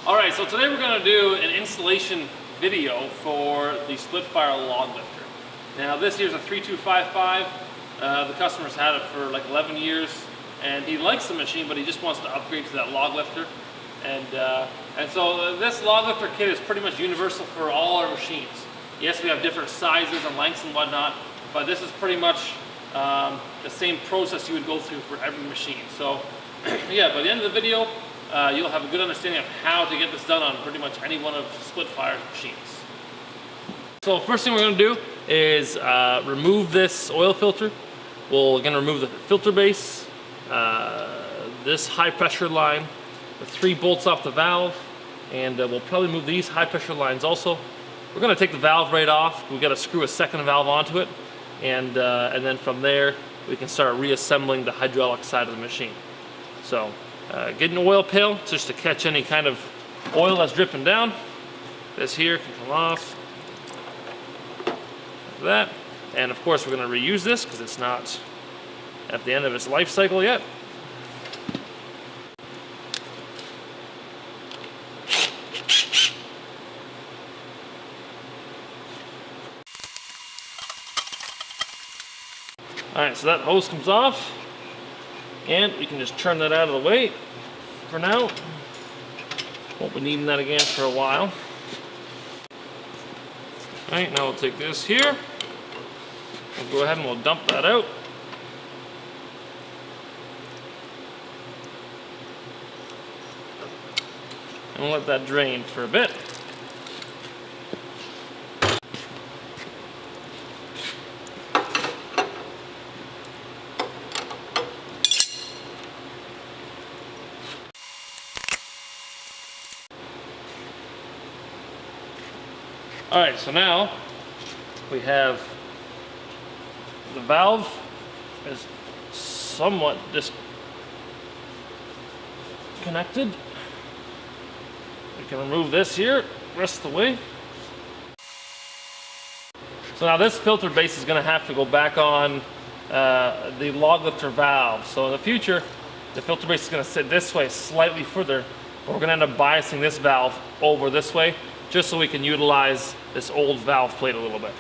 Alright, so today we're going to do an installation video for the split fire log lifter. Now this here's a 3255. The customer's had it for like 11 years and he likes the machine, but he just wants to upgrade to that log lifter. And so this log lifter kit is pretty much universal for all our machines. Yes, we have different sizes and lengths and whatnot, but this is pretty much the same process you would go through for every machine. So yeah, by the end of the video, you'll have a good understanding of how to get this done on pretty much any one of split fire's machines. So first thing we're going to do is remove this oil filter. We're going to remove the filter base, this high pressure line, the 3 bolts off the valve, and we'll probably move these high pressure lines also. We're going to take the valve right off. We've got to screw a second valve onto it, and then from there we can start reassembling the hydraulic side of the machine. So get an oil pail just to catch any kind of oil that's dripping down. This here can come off like that, and of course we're going to reuse this because it's not at the end of its life cycle yet. Alright, so that hose comes off, and we can just turn that out of the way for now. Won't be needing that again for a while. Alright, now we'll take this here. We'll go ahead and we'll dump that out. And we'll let that drain for a bit. Alright, so now we have the valve is somewhat disconnected. We can remove this here, rest of the way. So now this filter base is going to have to go back on the log lifter valve. So in the future, the filter base is going to sit this way slightly further, but we're going to end up biasing this valve over this way, just so we can utilize this old valve plate a little bit.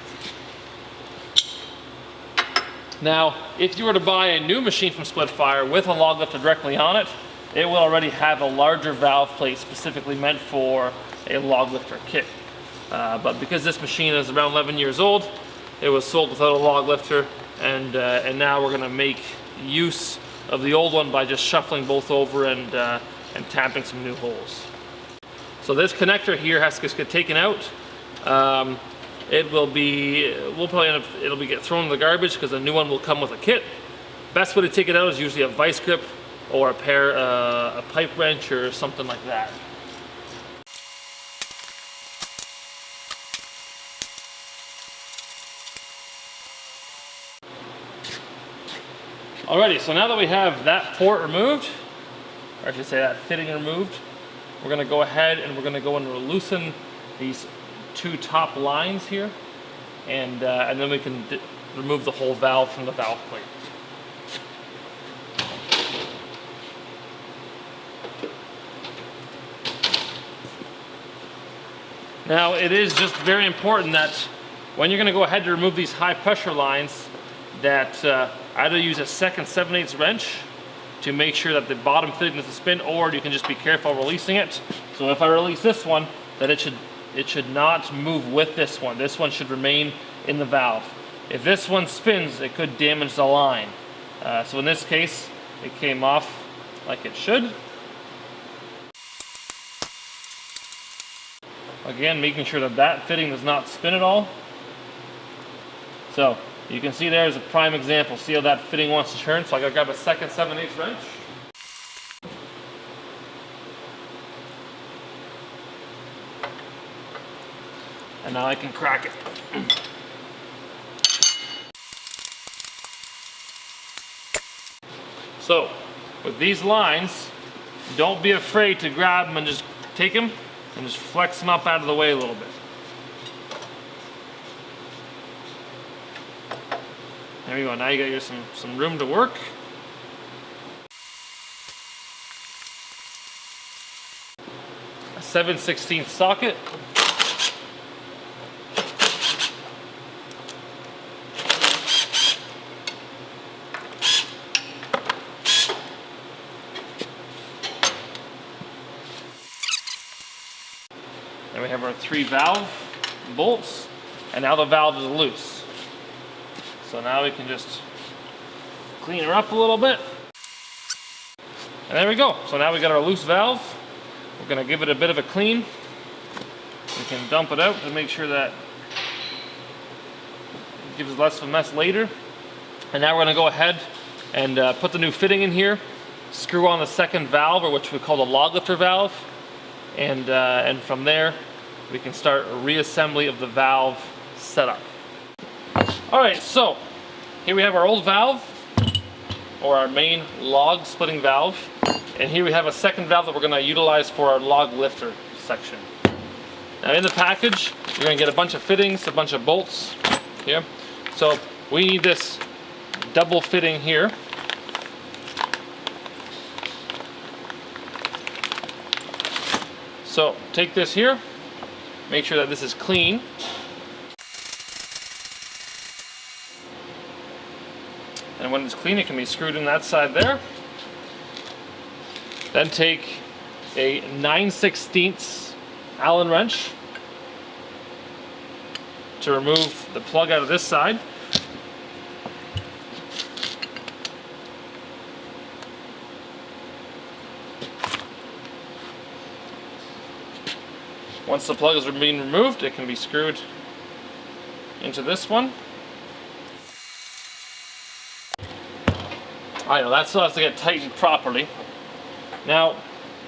Now, if you were to buy a new machine from Split Fire with a log lifter directly on it, it will already have a larger valve plate specifically meant for a log lifter kit. But because this machine is around 11 years old, it was sold without a log lifter, and now we're going to make use of the old one by just shuffling both over and tapping some new holes. So this connector here has to get taken out. It'll get thrown in the garbage because a new one will come with a kit. Best way to take it out is usually a vice grip or a pipe wrench or something like that. Alrighty, so now that we have that port removed, or I should say that fitting removed, we're going to go ahead and we're going to go and loosen these 2 top lines here, and then we can remove the whole valve from the valve plate. Now it is just very important that when you're going to go ahead to remove these high pressure lines, that either use a second 7/8 wrench to make sure that the bottom fitting doesn't spin, or you can just be careful releasing it. So if I release this one, that it should not move with this one. This one should remain in the valve. If this one spins, it could damage the line. So in this case, it came off like it should. Again, making sure that that fitting does not spin at all. So you can see there's a prime example. See how that fitting wants to turn? So I gotta grab a second 7/8 wrench. And now I can crack it. So with these lines, don't be afraid to grab them and just take them and just flex them up out of the way a little bit. There we go. Now you got some room to work. 7/16 socket. And we have our 3 valve bolts, and now the valve is loose. So now we can just clean her up a little bit. And there we go. So now we got our loose valve. We're gonna give it a bit of a clean. We can dump it out to make sure that it gives us less of a mess later. And now we're gonna go ahead and put the new fitting in here, screw on the second valve, or which we call the log lifter valve. And from there, we can start a reassembly of the valve setup. All right, so here we have our old valve, or our main log splitting valve. And here we have a second valve that we're gonna utilize for our log lifter section. Now in the package, you're gonna get a bunch of fittings, a bunch of bolts here. So we need this double fitting here. So take this here, make sure that this is clean. And when it's clean, it can be screwed in that side there. Then take a 9/16 Allen wrench to remove the plug out of this side. Once the plug is being removed, it can be screwed into this one. I know that still has to get tightened properly. Now,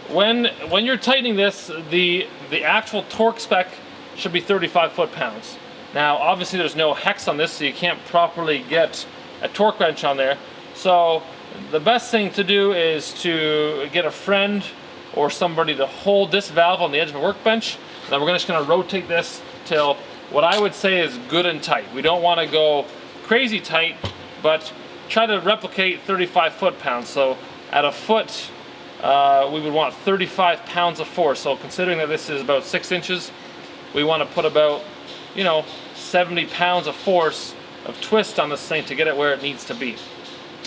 when you're tightening this, the actual torque spec should be 35 foot-pounds. Now, obviously there's no hex on this, so you can't properly get a torque wrench on there. So the best thing to do is to get a friend or somebody to hold this valve on the edge of a workbench. Then we're just gonna rotate this till what I would say is good and tight. We don't wanna go crazy tight, but try to replicate 35 foot-pounds. So at a foot, we would want 35 pounds of force. So considering that this is about 6 inches, we want to put about, 70 pounds of force of twist on this thing to get it where it needs to be.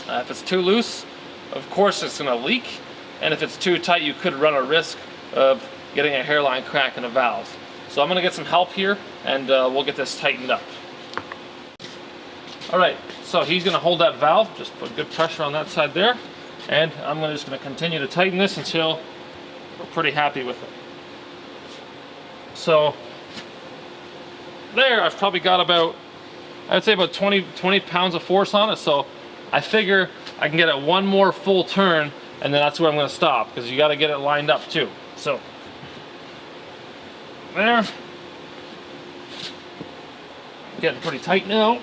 If it's too loose, of course it's going to leak. And if it's too tight, you could run a risk of getting a hairline crack in a valve. So I'm going to get some help here, and we'll get this tightened up. All right, so he's going to hold that valve, just put good pressure on that side there. And I'm just going to continue to tighten this until we're pretty happy with it. So there, I've probably got about, I'd say about 20 pounds of force on it. So I figure I can get it one more full turn, and then that's where I'm going to stop, because you got to get it lined up too. So there, getting pretty tight now.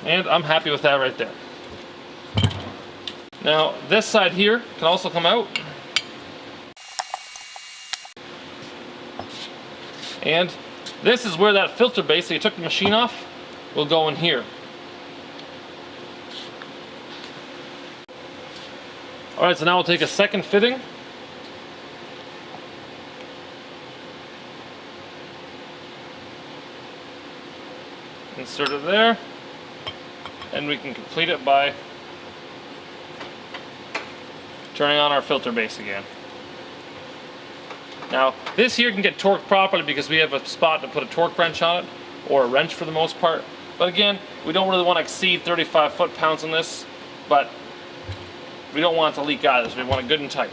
And I'm happy with that right there. Now this side here can also come out. And this is where that filter base that you took the machine off will go in here. Alright, so now we'll take a second fitting. Insert it there. And we can complete it by turning on our filter base again. Now, this here can get torqued properly because we have a spot to put a torque wrench on it, or a wrench for the most part. But again, we don't really want to exceed 35 foot-pounds on this, but we don't want it to leak either, so we want it good and tight.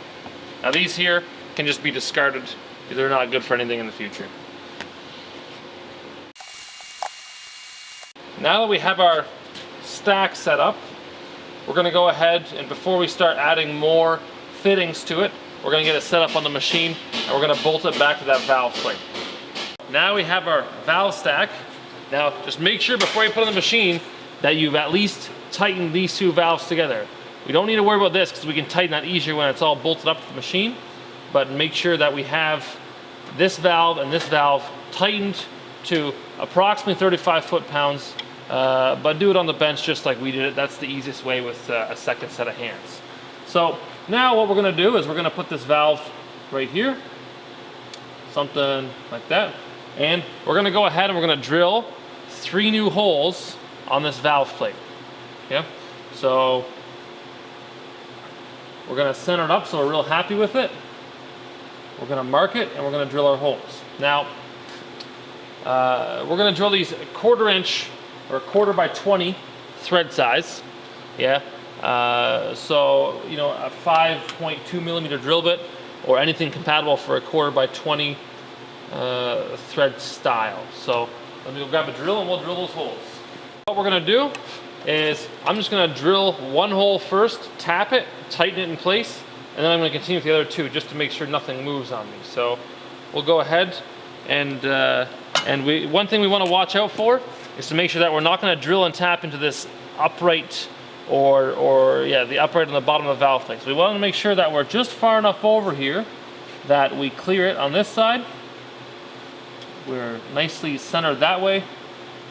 Now these here can just be discarded because they're not good for anything in the future. Now that we have our stack set up, we're going to go ahead, and before we start adding more fittings to it, we're going to get it set up on the machine, and we're going to bolt it back to that valve plate. Now we have our valve stack. Now just make sure before you put it in the machine that you've at least tightened these two valves together. We don't need to worry about this because we can tighten that easier when it's all bolted up to the machine, but make sure that we have this valve and this valve tightened to approximately 35 foot-pounds but do it on the bench just like we did it. That's the easiest way with a second set of hands. So now what we're going to do is we're going to put this valve right here, something like that, and we're going to go ahead and we're going to drill 3 new holes on this valve plate. Okay, so we're going to center it up so we're real happy with it. We're going to mark it and we're going to drill our holes. Now we're going to drill these 1/4 inch or 1/4 by 20 thread size. Yeah. So you know, a 5.2 millimeter drill bit or anything compatible for a 1/4 by 20 thread style. So let me go grab a drill and we'll drill those holes. What we're going to do is I'm just going to drill 1 hole first, tap it, tighten it in place, and then I'm going to continue with the other 2 just to make sure nothing moves on me. So we'll go ahead and one thing we want to watch out for is to make sure that we're not going to drill and tap into this upright or yeah, the upright on the bottom of the valve plate. So we want to make sure that we're just far enough over here that we clear it on this side. We're nicely centered that way,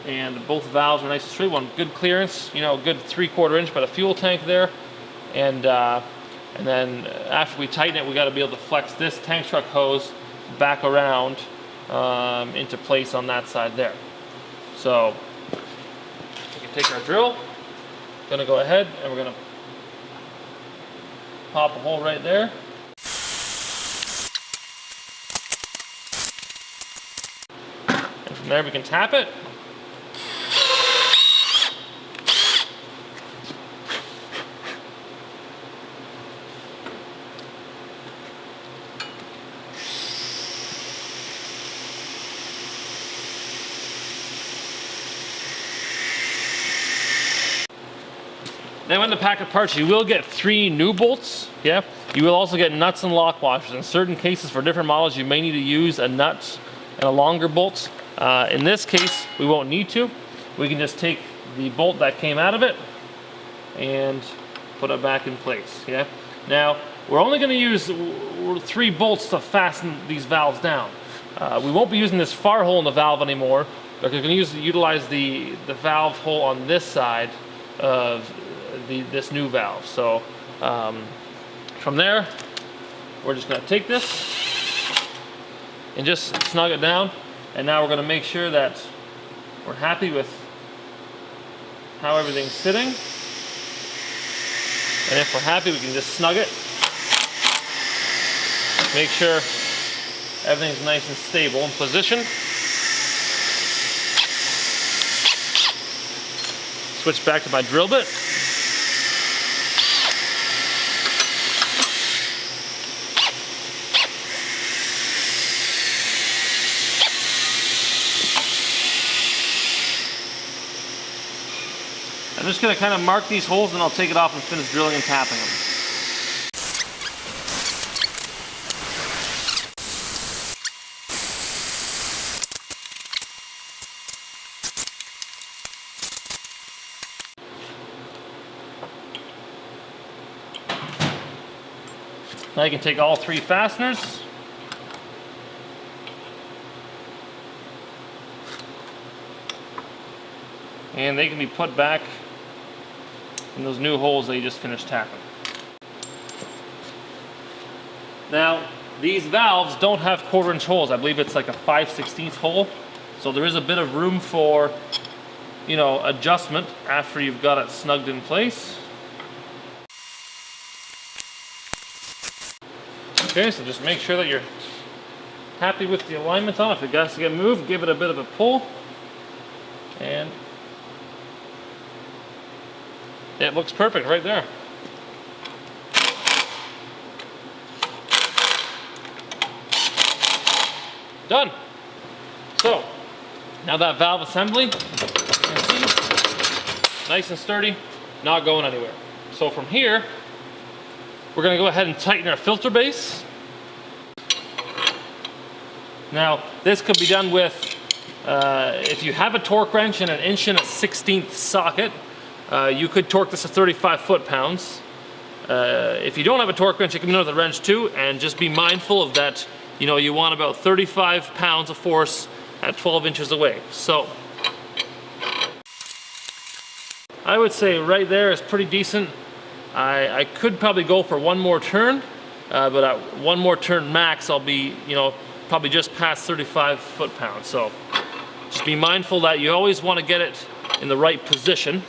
and both valves are nice and straight. One good clearance, you know, good 3/4 inch by the fuel tank there, and then after we tighten it, we got to be able to flex this tank truck hose back around into place on that side there. So we can take our drill. Gonna go ahead and we're gonna pop a hole right there. And from there we can tap it. Then in the pack of parts, you will get 3 new bolts. Yeah, you will also get nuts and lock washers. In certain cases, for different models, you may need to use a nut and a longer bolt. In this case, we won't need to. We can just take the bolt that came out of it and put it back in place. Yeah. Now we're only going to use 3 bolts to fasten these valves down. We won't be using this far hole in the valve anymore. We're going to utilize the valve hole on this side of this new valve. So from there, we're just going to take this and just snug it down, and now we're going to make sure that we're happy with how everything's sitting, and if we're happy, we can just snug it, make sure everything's nice and stable in position. Switch back to my drill bit. I'm just going to kind of mark these holes, and I'll take it off and finish drilling and tapping them. Now you can take all 3 fasteners, and they can be put back in those new holes that you just finished tapping. Now, these valves don't have 1/4 inch holes. I believe it's like a 5/16 hole. So there is a bit of room for, you know, adjustment after you've got it snugged in place. Okay, so just make sure that you're happy with the alignment on it. If it has to get moved, give it a bit of a pull, and it looks perfect right there. Done. So now that valve assembly, you can see, nice and sturdy, not going anywhere. So from here, we're going to go ahead and tighten our filter base. Now this could be done with, if you have a torque wrench and an 1 1/16 socket, you could torque this to 35 foot-pounds. If you don't have a torque wrench, you can do it with a wrench too, and just be mindful of that. You know, you want about 35 pounds of force at 12 inches away. So I would say right there is pretty decent. I could probably go for one more turn, but at one more turn max, I'll be, you know, probably just past 35 foot-pounds. So just be mindful that you always want to get it in the right position.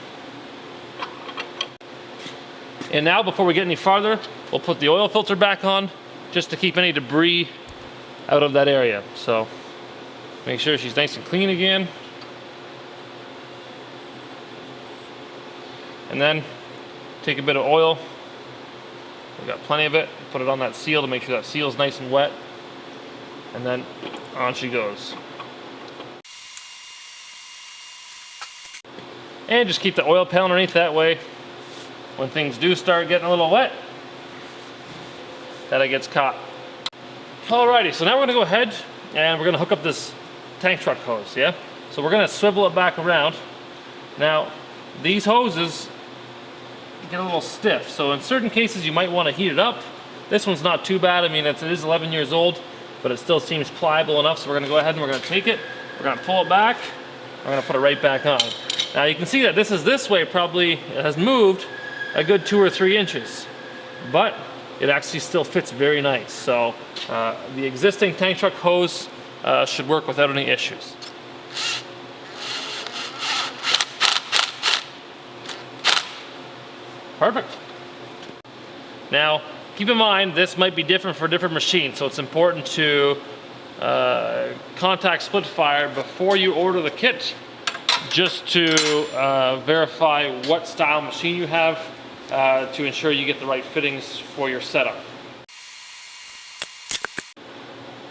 And now, before we get any farther, we'll put the oil filter back on just to keep any debris out of that area. So make sure she's nice and clean again. And then take a bit of oil. We've got plenty of it. Put it on that seal to make sure that seal is nice and wet. And then on she goes. And just keep the oil pan underneath, that way when things do start getting a little wet, that it gets caught. Alrighty, so now we're gonna go ahead and we're gonna hook up this tank truck hose, yeah? So we're gonna swivel it back around. Now, these hoses get a little stiff, so in certain cases you might wanna heat it up. This one's not too bad. I mean, it is 11 years old, but it still seems pliable enough, so we're gonna go ahead and we're gonna take it, we're gonna pull it back, we're gonna put it right back on. Now you can see that this way probably it has moved a good 2 or 3 inches, but it actually still fits very nice. So the existing tank truck hose should work without any issues. Perfect. Now keep in mind this might be different for different machines, so it's important to contact Splitfire before you order the kit, just to verify what style machine you have to ensure you get the right fittings for your setup.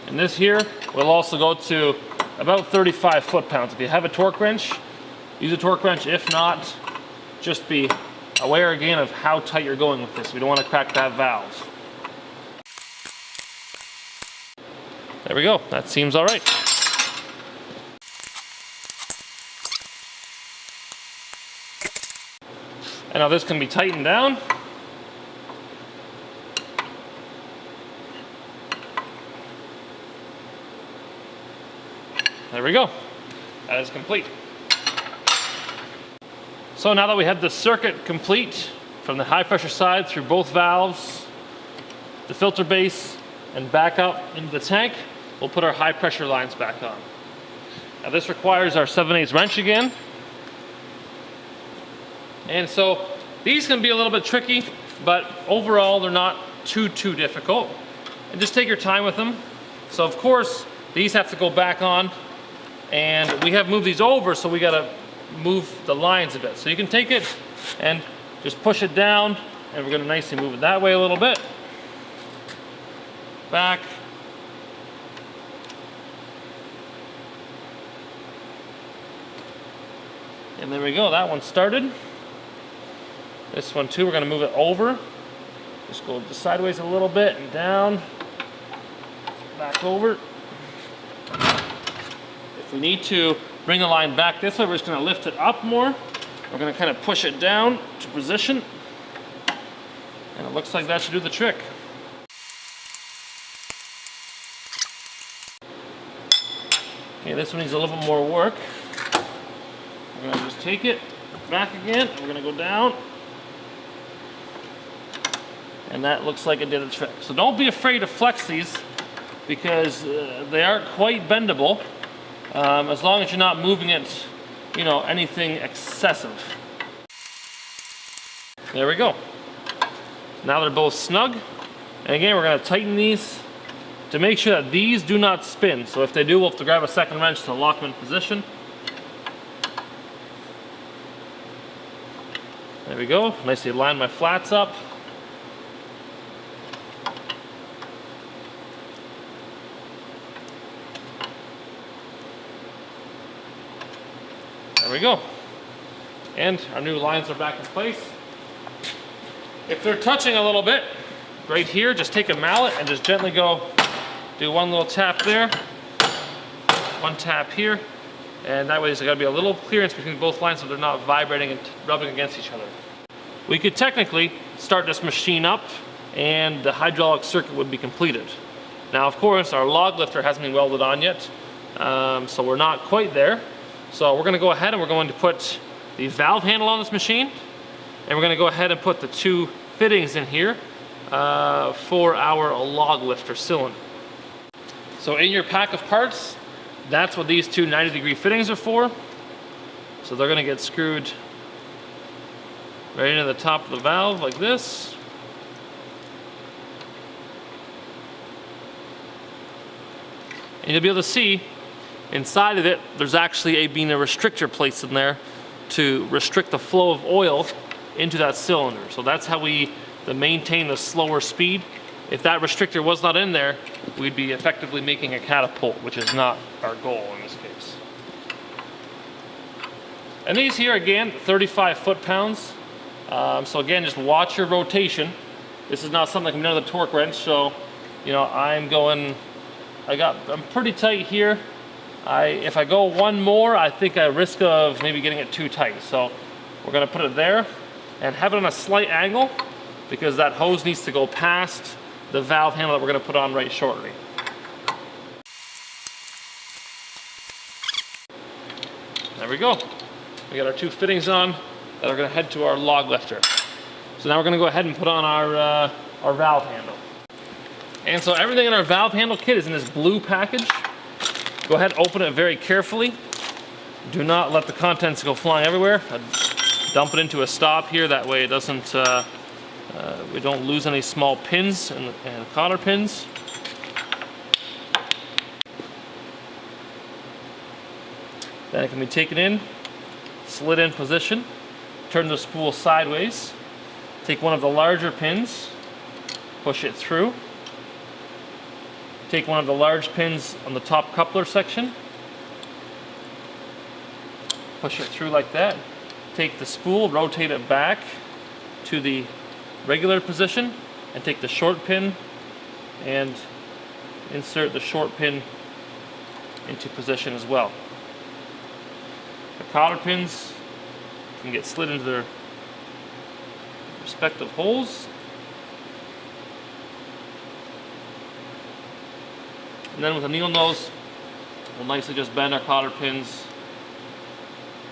And this here will also go to about 35 foot-pounds. If you have a torque wrench, use a torque wrench. If not, just be aware again of how tight you're going with this. We don't want to crack that valve. There we go, that seems all right. And now this can be tightened down. There we go. That is complete. So now that we have the circuit complete from the high pressure side through both valves, the filter base, and back up into the tank, we'll put our high pressure lines back on. Now this requires our 7/8 wrench again. And so these can be a little bit tricky, but overall they're not too difficult. And just take your time with them. So of course, these have to go back on, and we have moved these over, so we gotta move the lines a bit. So you can take it and just push it down, and we're gonna nicely move it that way a little bit. Back. And there we go, that one started. This one too, we're gonna move it over. Just go sideways a little bit and down. Back over. If we need to bring the line back this way, we're just gonna lift it up more. We're gonna kind of push it down to position. And it looks like that should do the trick. Okay, this one needs a little bit more work. We're gonna just take it back again, and we're gonna go down. And that looks like it did the trick. So don't be afraid to flex these, because they aren't quite bendable, as long as you're not moving it, you know, anything excessive. There we go. Now they're both snug. And again, we're gonna tighten these to make sure that these do not spin. So if they do, we'll have to grab a second wrench to lock them in position. There we go. Nicely line my flats up. There we go. And our new lines are back in place. If they're touching a little bit, right here, just take a mallet and just gently go, do one little tap there, one tap here, and that way there's gotta be a little clearance between both lines so they're not vibrating and rubbing against each other. We could technically start this machine up and the hydraulic circuit would be completed. Now, of course, our log lifter hasn't been welded on yet, so we're not quite there. So we're gonna go ahead and we're going to put the valve handle on this machine, and we're going to go ahead and put the 2 fittings in here for our log lifter cylinder. So in your pack of parts, that's what these 2 90-degree fittings are for. So they're going to get screwed right into the top of the valve like this. And you'll be able to see inside of it, there's actually being a restrictor placed in there to restrict the flow of oil into that cylinder. So that's how we maintain the slower speed. If that restrictor was not in there, we'd be effectively making a catapult, which is not our goal in this case. And these here, again, 35 foot-pounds. So again, just watch your rotation. This is not something that can be done with a torque wrench, so, you know, I'm pretty tight here. If I go one more, I think I risk of maybe getting it too tight. So we're gonna put it there and have it on a slight angle because that hose needs to go past the valve handle that we're gonna put on right shortly. There we go. We got our 2 fittings on that are gonna head to our log lifter. So now we're gonna go ahead and put on our valve handle. And so everything in our valve handle kit is in this blue package. Go ahead, open it very carefully. Do not let the contents go flying everywhere. Dump it into a stop here, that way it doesn't, we don't lose any small pins and cotter pins. Then it can be taken in, slid in position, turn the spool sideways, take one of the larger pins, push it through, take one of the large pins on the top coupler section, push it through like that, take the spool, rotate it back to the regular position, and take the short pin and insert the short pin into position as well. The cotter pins can get slid into their respective holes. And then with a needle nose, we'll nicely just bend our cotter pins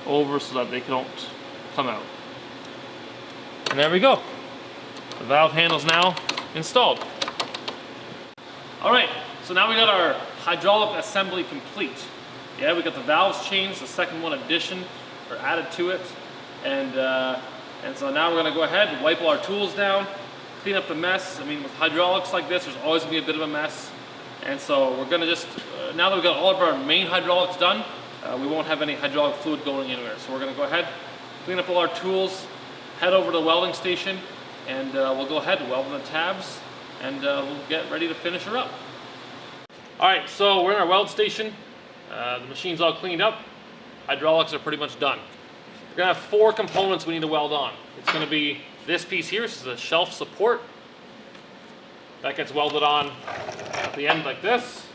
over so that they don't come out. And there we go. The valve handle's now installed. All right, so now we got our hydraulic assembly complete. Yeah, we got the valves changed, the second one addition or added to it, and so now we're gonna go ahead and wipe all our tools down, clean up the mess. I mean, with hydraulics like this, there's always gonna be a bit of a mess, and so we're gonna just now that we've got all of our main hydraulics done, we won't have any hydraulic fluid going anywhere. So we're gonna go ahead, clean up all our tools, head over to the welding station, and we'll go ahead and weld in the tabs, and we'll get ready to finish her up. All right, so we're in our weld station. The machine's all cleaned up. Hydraulics are pretty much done. We're gonna have 4 components we need to weld on. It's gonna be this piece here. This is a shelf support. That gets welded on at the end like this.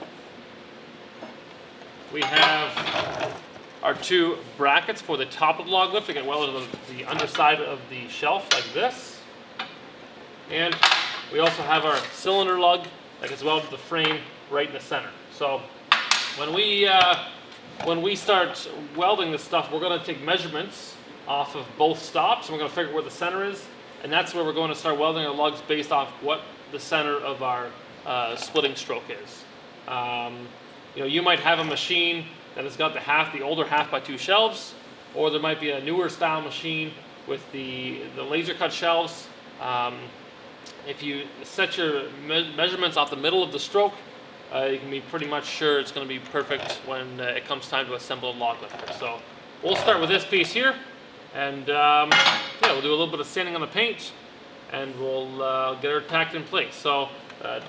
We have our 2 brackets for the top of the log lift. They get welded on the underside of the shelf like this. And we also have our cylinder lug that gets welded to the frame right in the center. So when we start welding this stuff, we're going to take measurements off of both stops, and we're going to figure where the center is, and that's where we're going to start welding our lugs based off what the center of our splitting stroke is. You know, you might have a machine that has got the older half by 2 shelves, or there might be a newer style machine with the laser cut shelves. If you set your measurements off the middle of the stroke, you can be pretty much sure it's going to be perfect when it comes time to assemble a log lifter. So we'll start with this piece here, and yeah, we'll do a little bit of sanding on the paint, and we'll get her tacked in place. So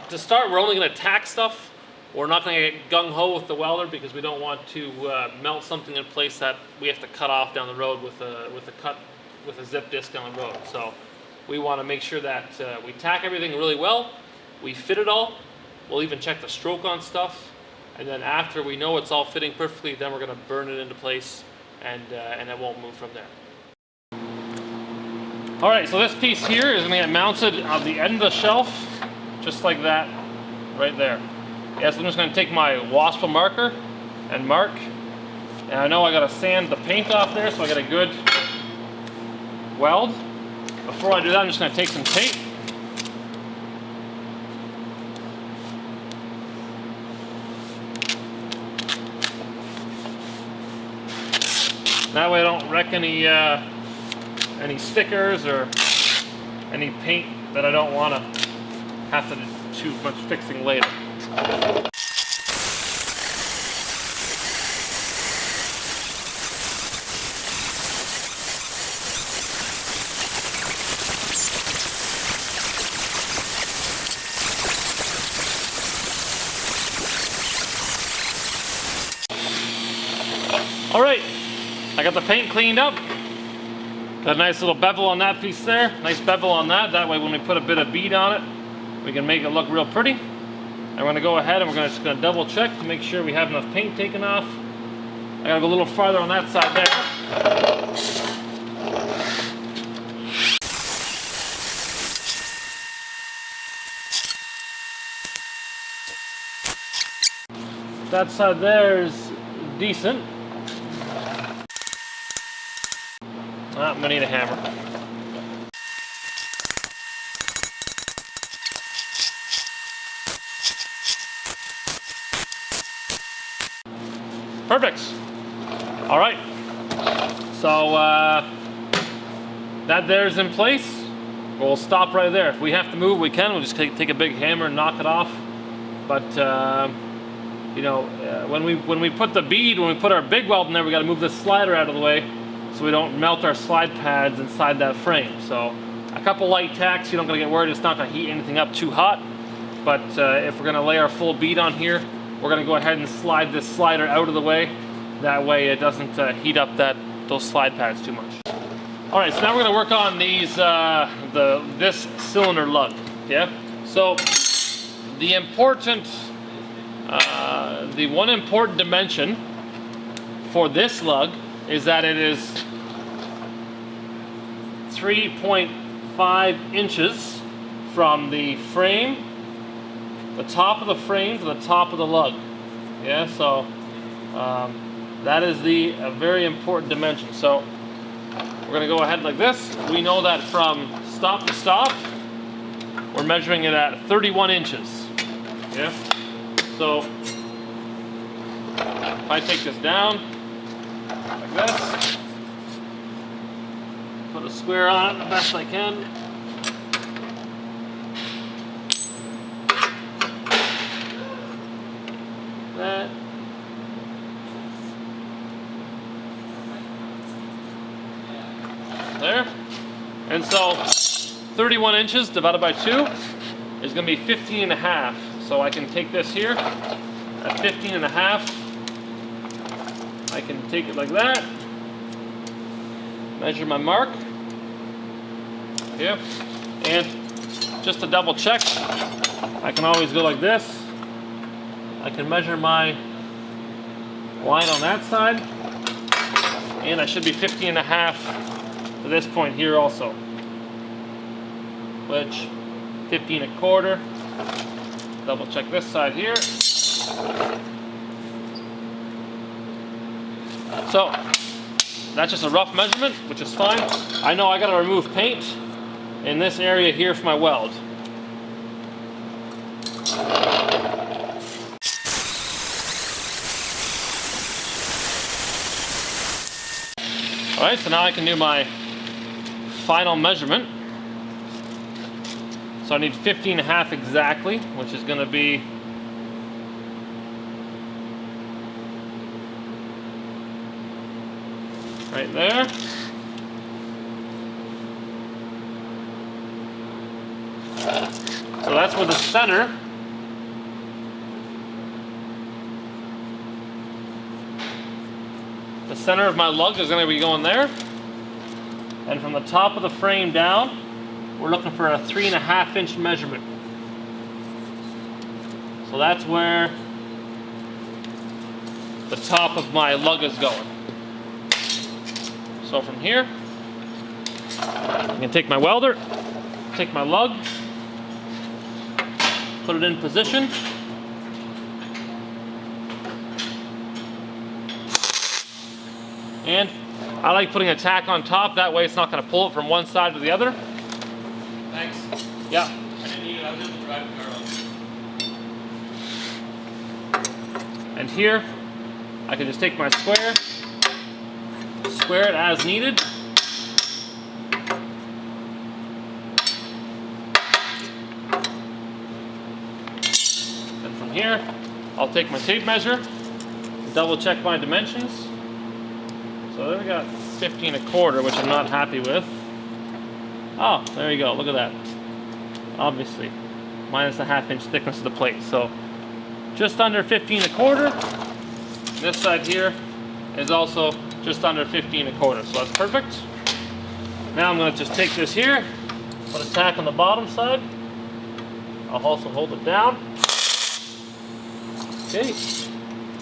to start, we're only going to tack stuff. We're not going to get gung-ho with the welder because we don't want to melt something in place that we have to cut off down the road with a zip disc down the road. So we want to make sure that we tack everything really well, we fit it all. We'll even check the stroke on stuff, and then after we know it's all fitting perfectly, then we're going to burn it into place, and it won't move from there. All right, so this piece here is going to get mounted on the end of the shelf, just like that, right there. Yeah, so I'm just going to take my Waspel marker and mark, and I know I got to sand the paint off there, so I got a good weld. Before I do that, I'm just going to take some tape. That way I don't wreck any stickers or any paint that I don't want to have to do too much fixing later. All right, I got the paint cleaned up. Got a nice little bevel on that piece there. Nice bevel on that. That way when we put a bit of bead on it, we can make it look real pretty. And we're gonna go ahead and we're just gonna double check to make sure we have enough paint taken off. I gotta go a little farther on that side there. That side there is decent. I'm gonna need a hammer. Perfect. All right. So that there's in place. We'll stop right there. If we have to move, we can. We'll just take a big hammer and knock it off. But you know, when we put the bead, when we put our big weld in there, we got to move this slider out of the way so we don't melt our slide pads inside that frame. So a couple light tacks, you don't gotta get worried. It's not gonna heat anything up too hot. But if we're gonna lay our full bead on here, we're gonna go ahead and slide this slider out of the way. That way it doesn't heat up those slide pads too much. All right, so now we're gonna work on these this cylinder lug. Yeah. So the one important dimension for this lug is that it is 3.5 inches from the frame, the top of the frame to the top of the lug. Yeah, so that is a very important dimension. So we're gonna go ahead like this. We know that from stop to stop, we're measuring it at 31 inches. Yeah, so if I take this down like this, put a square on it the best I can. That. There. And so 31 inches divided by 2 is going to be 15 and a half. So I can take this here at 15 and a half. I can take it like that, measure my mark, yeah, and just to double check, I can always go like this. I can measure my line on that side, and I should be 15 and a half to this point here also, which 15 and a quarter. Double check this side here. So that's just a rough measurement, which is fine. I know I got to remove paint in this area here for my weld. All right, so now I can do my final measurement. So I need 15 and a half exactly, which is going to be right there. So that's where the center of my lug is going to be going there. And from the top of the frame down, we're looking for a 3.5 inch measurement. So that's where the top of my lug is going. So from here, I can take my welder, take my lug, put it in position, and I like putting a tack on top, that way it's not going to pull it from one side to the other. Thanks. Yeah. I didn't need it, I was able to drive the car on. And here, I can just take my square it as needed. And from here, I'll take my tape measure, double check my dimensions. So there we got 15¼ which I'm not happy with. Oh, there you go, look at that. Obviously, minus a ½ inch thickness of the plate. So just under 15¼ This side here is also just under 15¼ so that's perfect. Now I'm going to just take this here, put a tack on the bottom side. I'll also hold it down. Okay,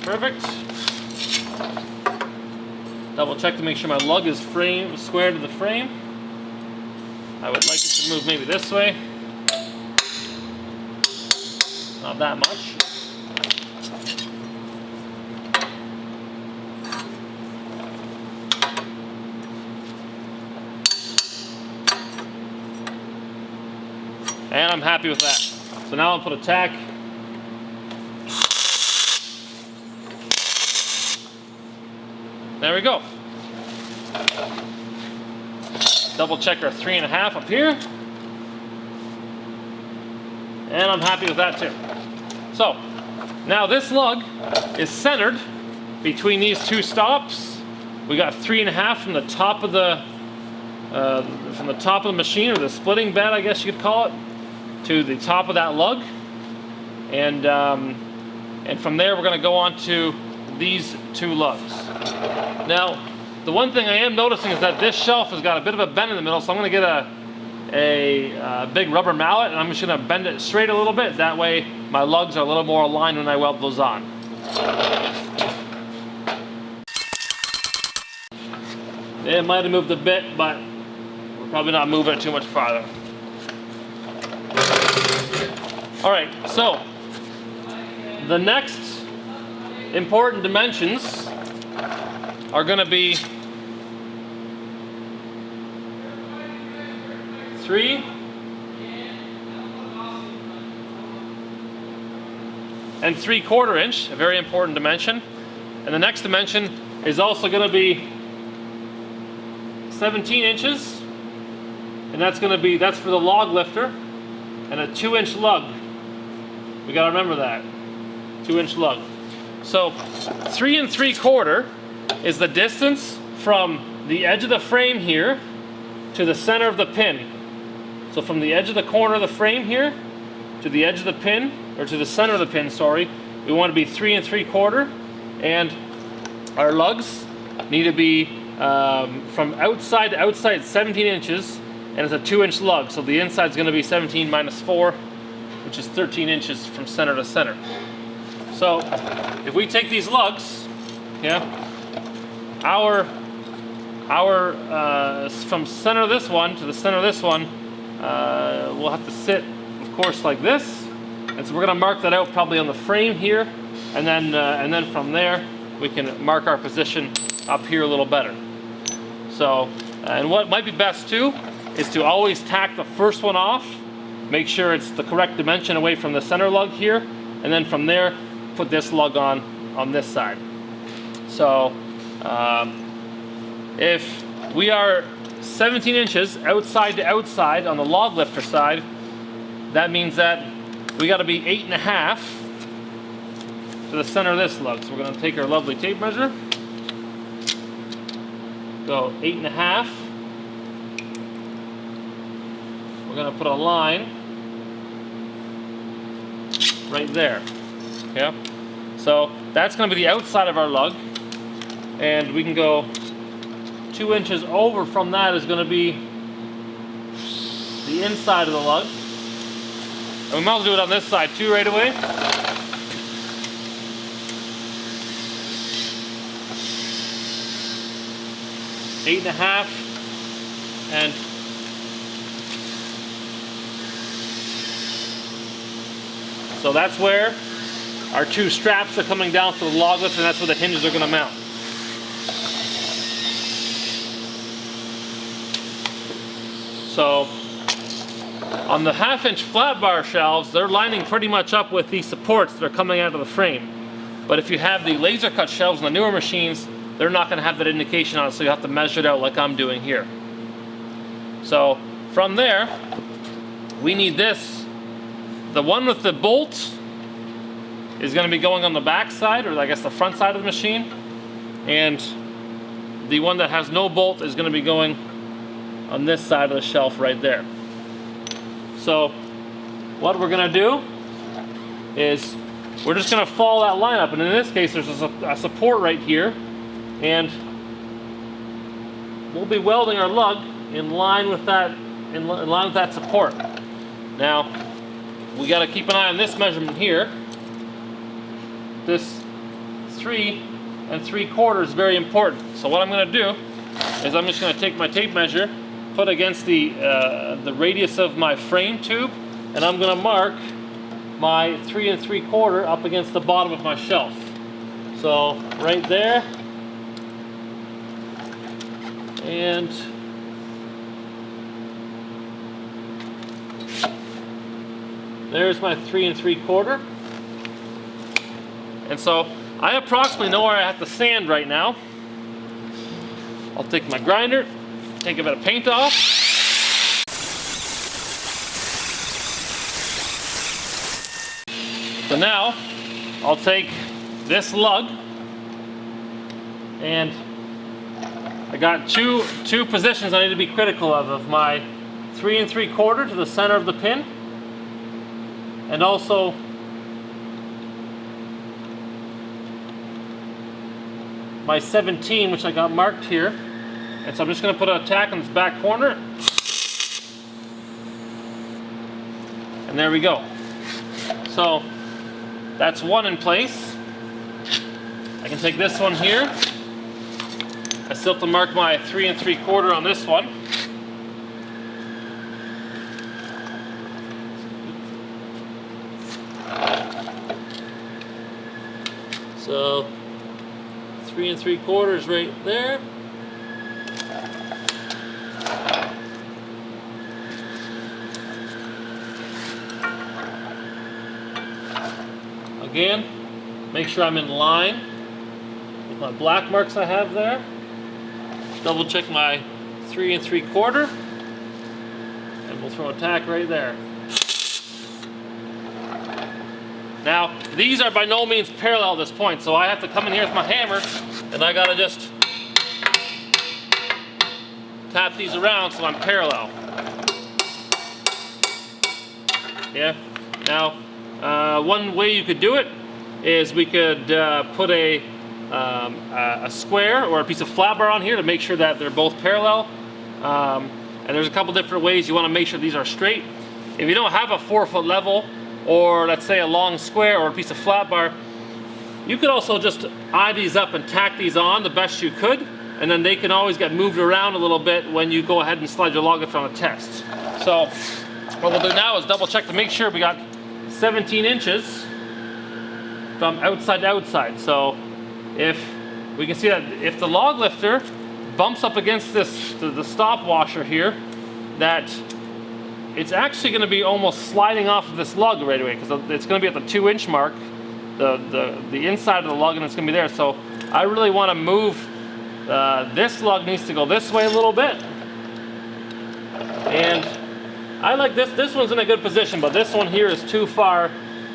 perfect. Double check to make sure my lug is square to the frame. I would like it to move maybe this way. Not that much. And I'm happy with that. So now I'll put a tack. There we go. Double check our 3½ up here. And I'm happy with that too. So, now this lug is centered between these two stops. We got 3½ from the top of the machine, or the splitting bed, I guess you could call it, to the top of that lug. And from there we're going to go on to these two lugs. Now, the one thing I am noticing is that this shelf has got a bit of a bend in the middle, so I'm going to get a big rubber mallet, and I'm just going to bend it straight a little bit. That way my lugs are a little more aligned when I weld those on. It might have moved a bit, but we're probably not moving it too much farther. Alright, so the next important dimensions are going to be 3 and 3/4 inch, a very important dimension. And the next dimension is also going to be 17 inches, and that's for the log lifter, and a 2-inch lug. We got to remember that, 2-inch lug. So 3 3/4 is the distance from the edge of the frame here to the center of the pin. So from the edge of the corner of the frame here to the edge of the pin, or to the center of the pin, sorry, we want to be 3 3/4, and our lugs need to be from outside to outside 17 inches, and it's a 2-inch lug, so the inside is going to be 17 minus 4, which is 13 inches from center to center. So if we take these lugs, yeah, from center of this one to the center of this one, we'll have to sit, of course, like this. And so we're going to mark that out probably on the frame here, and then from there we can mark our position up here a little better. So, and what might be best too is to always tack the first one off, make sure it's the correct dimension away from the center lug here, and then from there put this lug on this side. So if we are 17 inches outside to outside on the log lifter side, that means that we got to be 8½ to the center of this lug. So we're going to take our lovely tape measure, go 8½. We're going to put a line right there. Yeah. So that's going to be the outside of our lug, and we can go 2 inches over from that is going to be the inside of the lug. And we might as well do it on this side too right away. Eight and a half, and so that's where our two straps are coming down for the log lift, and that's where the hinges are going to mount. So on the 1/2-inch flat bar shelves, they're lining pretty much up with these supports that are coming out of the frame. But if you have the laser cut shelves on the newer machines, they're not going to have that indication on it, so you have to measure it out like I'm doing here. So from there, we need this. The one with the bolt is going to be going on the back side, or I guess the front side of the machine. And the one that has no bolt is going to be going on this side of the shelf right there. So what we're going to do is we're just going to follow that line up. And in this case, there's a support right here. And we'll be welding our lug in line with that, in line with that support. Now, we got to keep an eye on this measurement here. This 3 3/4 is very important. So what I'm going to do is I'm just going to take my tape measure, put against the radius of my frame tube, and I'm going to mark my 3 3/4 up against the bottom of my shelf. So right there, and there's my 3 3/4. And so I approximately know where I have to sand right now. I'll take my grinder, take a bit of paint off. So now I'll take this lug, and I got two positions I need to be critical of my 3 3/4 to the center of the pin, and also my 17, which I got marked here. And so I'm just going to put a tack on this back corner. And there we go. So that's one in place. I can take this one here. I still have to mark my 3 3/4 on this one. So 3 3/4 right there. Again, make sure I'm in line with my black marks I have there. Double check my 3 3/4, and we'll throw a tack right there. Now, these are by no means parallel at this point, so I have to come in here with my hammer, and I gotta just tap these around so I'm parallel. Yeah. Now, one way you could do it is we could put a square or a piece of flat bar on here to make sure that they're both parallel. And there's a couple different ways you want to make sure these are straight. If you don't have a 4-foot level, or let's say a long square or a piece of flat bar, you could also just eye these up and tack these on the best you could, and then they can always get moved around a little bit when you go ahead and slide your log lift on a test. So what we'll do now is double check to make sure we got 17 inches from outside to outside. So if we can see that if the log lifter bumps up against the stop washer here, that it's actually going to be almost sliding off of this lug right away, because it's going to be at the 2-inch mark, the inside of the lug, and it's going to be there. So I really want to move, this lug needs to go this way a little bit, and I like this one's in a good position, but this one here is too far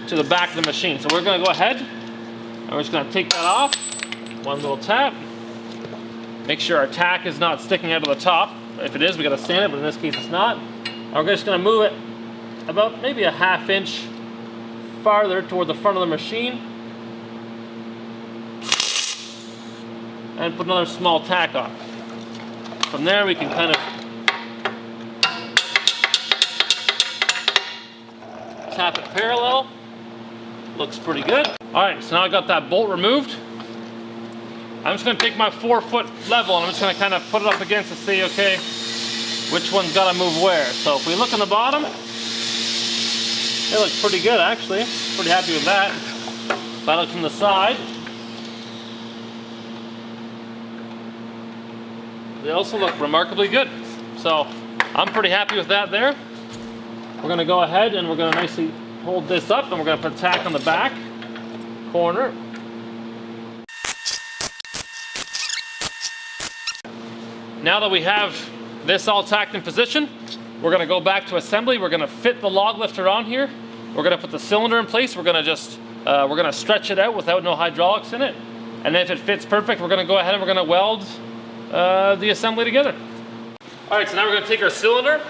to the back of the machine. So we're going to go ahead and we're just going to take that off, one little tap, make sure our tack is not sticking out of the top. If it is, we got to sand it, but in this case it's not. And we're just going to move it about maybe a 1/2 inch farther toward the front of the machine, and put another small tack on. From there we can kind of tap it parallel. Looks pretty good. Alright, so now I got that bolt removed. I'm just going to take my 4-foot level and I'm just going to kind of put it up against to see, okay, which one's got to move where. So if we look on the bottom, they look pretty good actually. Pretty happy with that. If I look from the side, they also look remarkably good. So I'm pretty happy with that there. We're gonna go ahead and we're gonna nicely hold this up and we're gonna put tack on the back corner. Now that we have this all tacked in position, we're gonna go back to assembly. We're gonna fit the log lifter on here. We're gonna put the cylinder in place. We're gonna just, we're gonna stretch it out without no hydraulics in it. And then if it fits perfect, we're gonna go ahead and we're gonna weld the assembly together. All right, so now we're gonna take our cylinder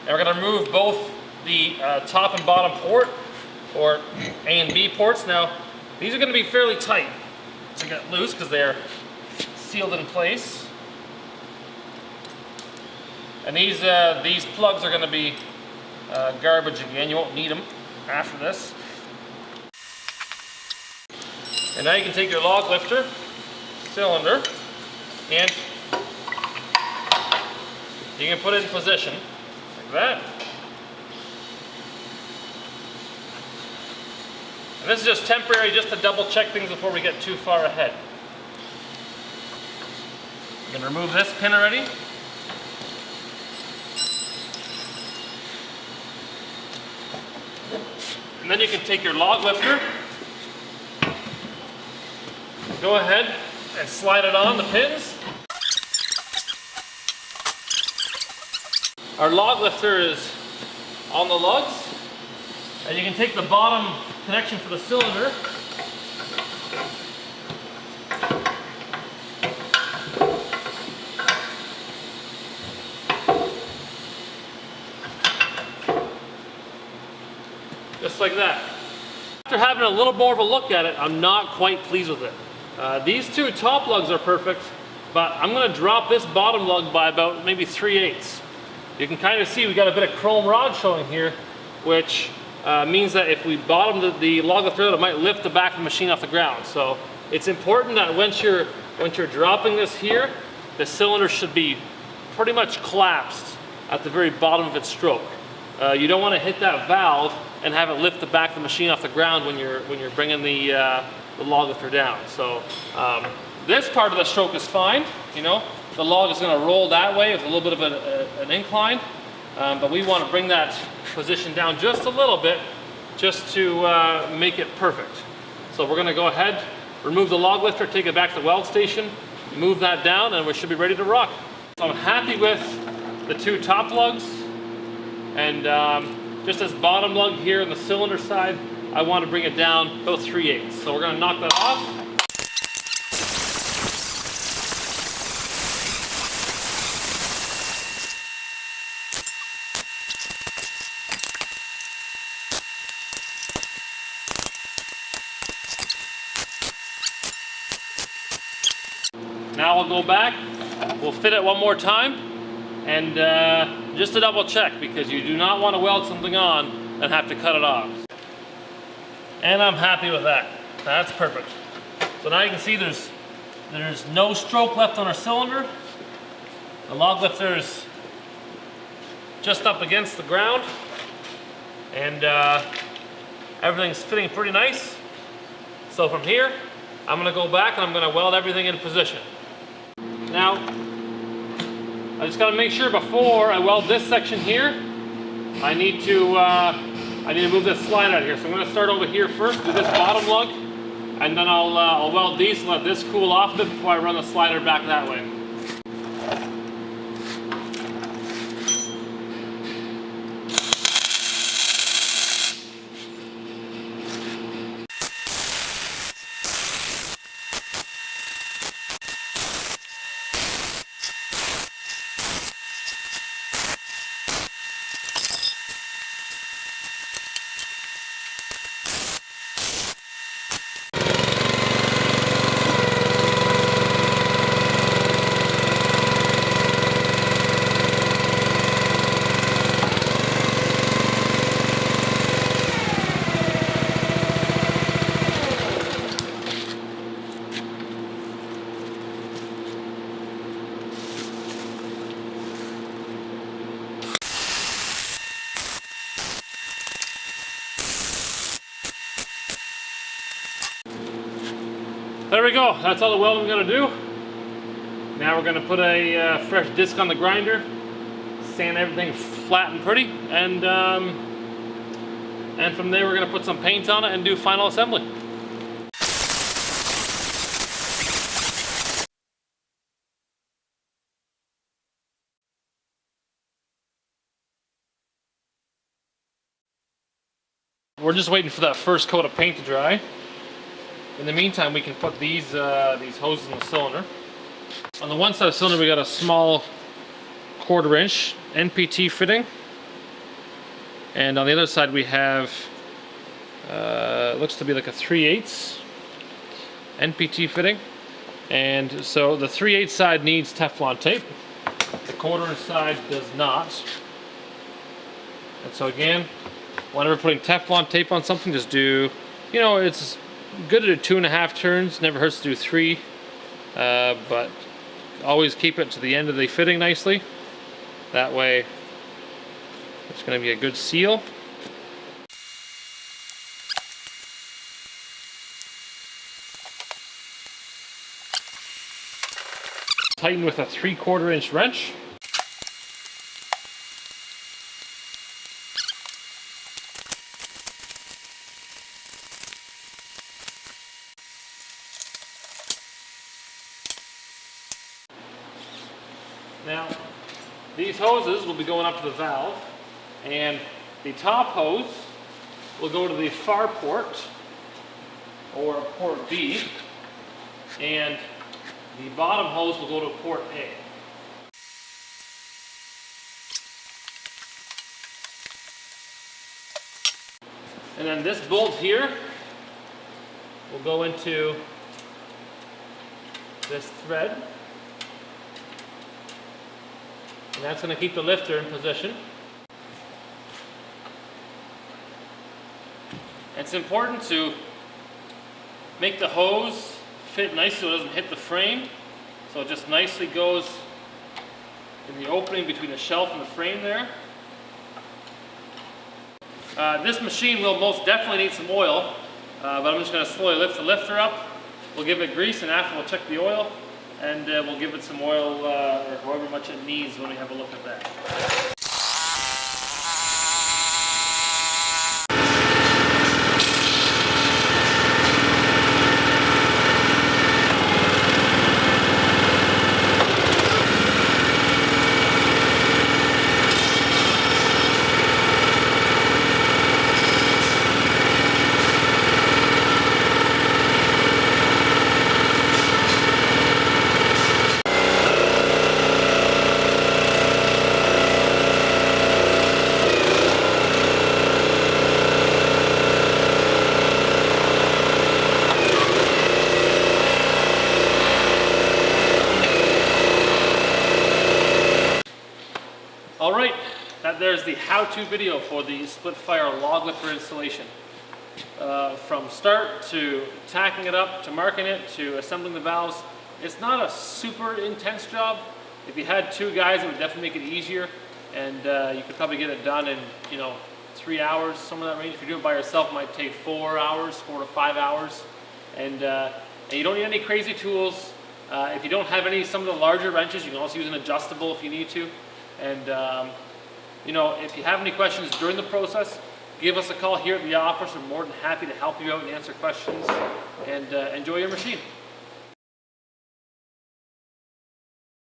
and we're gonna remove both the top and bottom port, or A and B ports. Now, these are gonna be fairly tight to get loose because they're sealed in place. And these plugs are gonna be garbage again. You won't need them after this. And now you can take your log lifter cylinder and you can put it in position like that. And this is just temporary, just to double check things before we get too far ahead. I'm gonna remove this pin already. And then you can take your log lifter, go ahead and slide it on the pins. Our log lifter is on the lugs, and you can take the bottom connection for the cylinder. Just like that. After having a little more of a look at it, I'm not quite pleased with it. These two top lugs are perfect, but I'm gonna drop this bottom lug by about maybe 3/8. You can kind of see we got a bit of chrome rod showing here, which means that if we bottom the log lifter out, it might lift the back of the machine off the ground. So it's important that once you're dropping this here, the cylinder should be pretty much collapsed at the very bottom of its stroke. You don't want to hit that valve and have it lift the back of the machine off the ground when you're bringing the log lifter down. So this part of the stroke is fine. You know, the log is going to roll that way with a little bit of an incline, but we want to bring that position down just a little bit, just to make it perfect. So we're going to go ahead, remove the log lifter, take it back to the weld station, move that down, and we should be ready to rock. So I'm happy with the two top lugs, and just this bottom lug here on the cylinder side, I want to bring it down about 3/8. So we're going to knock that off. Now we'll go back, we'll fit it one more time, and just to double check, because you do not want to weld something on and have to cut it off. And I'm happy with that. That's perfect. So now you can see there's no stroke left on our cylinder. The log lifter is just up against the ground, and everything's fitting pretty nice. So from here, I'm going to go back and I'm going to weld everything in position. Now, I just got to make sure before I weld this section here, I need to move this slide out here. So I'm going to start over here first, do this bottom lug, and then I'll weld these and let this cool off a bit before I run the slider back that way. There we go, that's all the welding we're going to do. Now we're going to put a fresh disc on the grinder, sand everything flat and pretty, and from there we're going to put some paint on it and do final assembly. We're just waiting for that first coat of paint to dry. In the meantime, we can put these hoses in the cylinder. On the one side of the cylinder, we got a small 1/4 inch NPT fitting, and on the other side we have looks to be like a 3/8 NPT fitting. And so the 3/8 side needs Teflon tape. The 1/4 inch side does not. And so again, whenever putting Teflon tape on something, just do, you know, it's good to do 2.5 turns, never hurts to do 3, but always keep it to the end of the fitting nicely. That way it's going to be a good seal. Tighten with a 3/4 inch wrench. Now, these hoses will be going up to the valve, and the top hose will go to the far port, or port B, and the bottom hose will go to port A. And then this bolt here will go into this thread. And that's going to keep the lifter in position. It's important to make the hose fit nice so it doesn't hit the frame. So it just nicely goes in the opening between the shelf and the frame there. This machine will most definitely need some oil, but I'm just going to slowly lift the lifter up. We'll give it grease, and after we'll check the oil, and we'll give it some oil, or however much it needs when we have a look at that. Alright, there's the how-to video for the split fire log lifter installation. From start to tacking it up, to marking it, to assembling the valves. It's not a super intense job. If you had 2 guys, it would definitely make it easier, and you could probably get it done in, 3 hours, somewhere in that range. If you do it by yourself, it might take 4 hours, 4 to 5 hours, and you don't need any crazy tools. If you don't have some of the larger wrenches, you can also use an adjustable if you need to. And if you have any questions during the process, give us a call here at the office. We're more than happy to help you out and answer questions, and enjoy your machine.